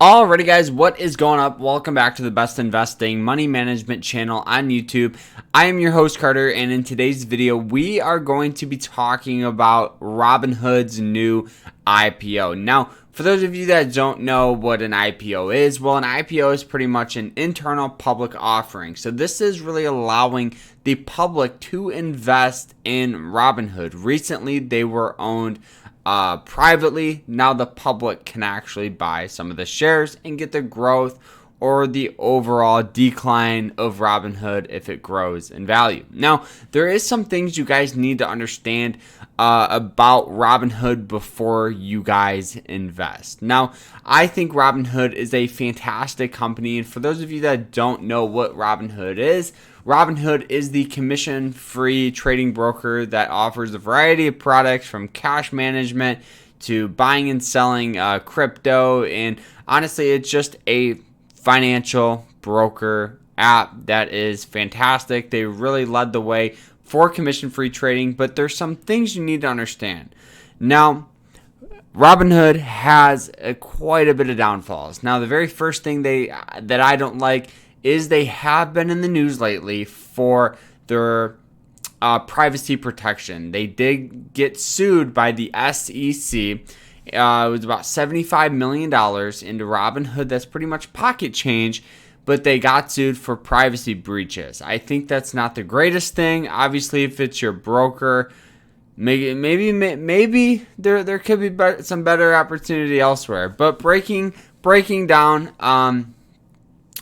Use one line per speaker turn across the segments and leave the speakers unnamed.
Alrighty guys, what is going up? Welcome back to the best investing money management channel on YouTube. I am your host Carter, and in today's video we are going to be talking about Robinhood's new IPO. Now, for those of you that don't know what an IPO is, well, an IPO is pretty much an internal public offering. So this is really allowing the public to invest in Robinhood. Recently they were owned privately. Now the public can actually buy some of the shares and get the growth or the overall decline of Robinhood if it grows in value. Now, there is some things you guys need to understand about Robinhood before you guys invest. Now, I think Robinhood is a fantastic company, and for those of you that don't know what Robinhood is the commission-free trading broker that offers a variety of products from cash management to buying and selling crypto, and honestly, it's just a financial broker app that is fantastic. They really led the way for commission-free trading, but there's some things you need to understand. Now, Robinhood has quite a bit of downfalls. Now, the very first thing that I don't like is they have been in the news lately for their privacy protection. They did get sued by the SEC. It was about $75 million into Robinhood. That's pretty much pocket change, but they got sued for privacy breaches. I think that's not the greatest thing. Obviously, if it's your broker, maybe there could be some better opportunity elsewhere. But breaking down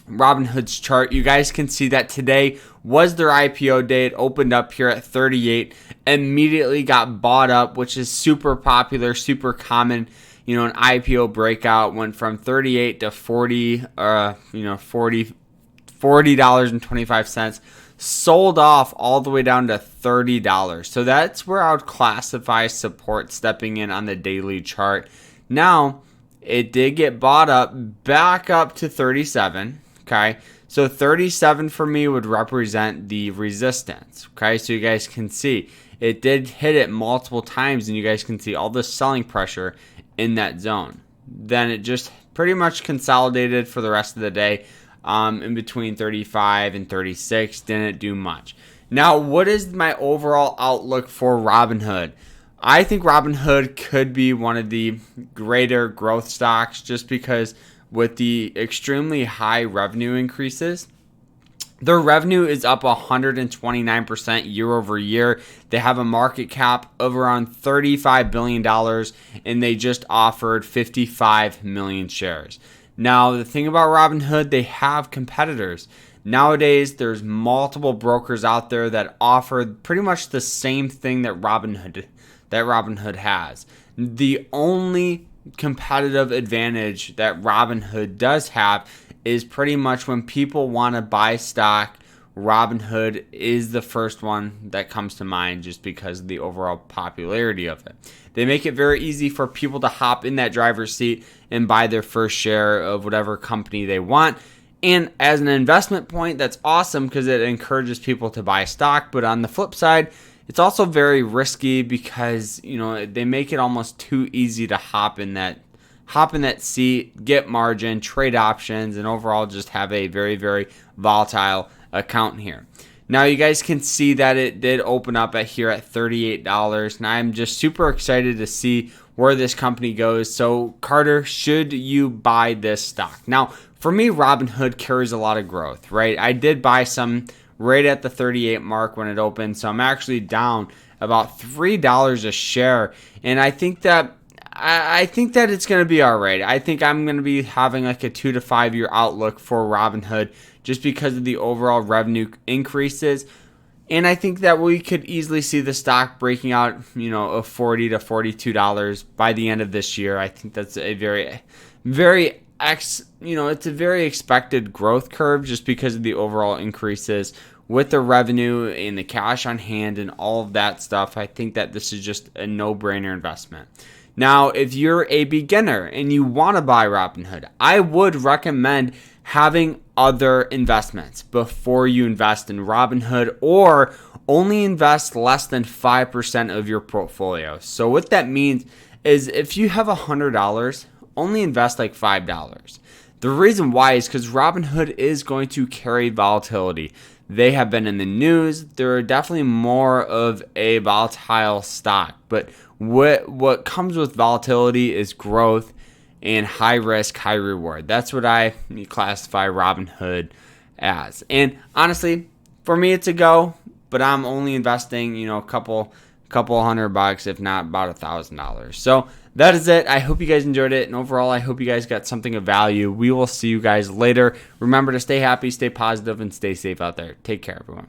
Robinhood's chart, you guys can see that today was their IPO day. It opened up here at 38, immediately got bought up, which is super popular, super common. You know, an IPO breakout went from 38 to 40, $40.25, sold off all the way down to $30. So that's where I would classify support stepping in on the daily chart. Now, it did get bought up back up to 37. Okay, so 37 for me would represent the resistance. Okay, so you guys can see it did hit it multiple times, and you guys can see all the selling pressure in that zone. Then it just pretty much consolidated for the rest of the day in between 35 and 36. Didn't do much. Now, what is my overall outlook for Robinhood? I think Robinhood could be one of the greater growth stocks just because with the extremely high revenue increases. Their revenue is up 129% year over year. They have a market cap of around $35 billion, and they just offered 55 million shares. Now, the thing about Robinhood, they have competitors. Nowadays, there's multiple brokers out there that offer pretty much the same thing that Robinhood has. The only competitive advantage that Robinhood does have is pretty much when people want to buy stock, Robinhood is the first one that comes to mind just because of the overall popularity of it. They make it very easy for people to hop in that driver's seat and buy their first share of whatever company they want. And as an investment point, that's awesome because it encourages people to buy stock. But on the flip side, it's also very risky because, you know, they make it almost too easy to hop in that seat, get margin, trade options, and overall just have a very, very volatile account here. Now, you guys can see that it did open up here at $38, and I'm just super excited to see where this company goes. So, Carter, should you buy this stock? Now, for me, Robinhood carries a lot of growth, right? I did buy some right at the 38 mark when it opened. So I'm actually down about $3 a share. And I think that it's going to be all right. I think I'm going to be having like a 2 to 5 year outlook for Robinhood just because of the overall revenue increases. And I think that we could easily see the stock breaking out, of $40 to $42 by the end of this year. I think that's a it's a very expected growth curve just because of the overall increases with the revenue and the cash on hand and all of that stuff. I think that this is just a no-brainer investment. Now, if you're a beginner and you want to buy Robinhood, I would recommend having other investments before you invest in Robinhood, or only invest less than 5% of your portfolio. So what that means is if you have $100 only invest like $5. The reason why is because Robinhood is going to carry volatility. They have been in the news. They're definitely more of a volatile stock. But what comes with volatility is growth and high risk, high reward. That's what I classify Robinhood as. And honestly, for me, it's a go. But I'm only investing, a couple $100, if not about $1,000. So that is it. I hope you guys enjoyed it. And overall, I hope you guys got something of value. We will see you guys later. Remember to stay happy, stay positive, and stay safe out there. Take care, everyone.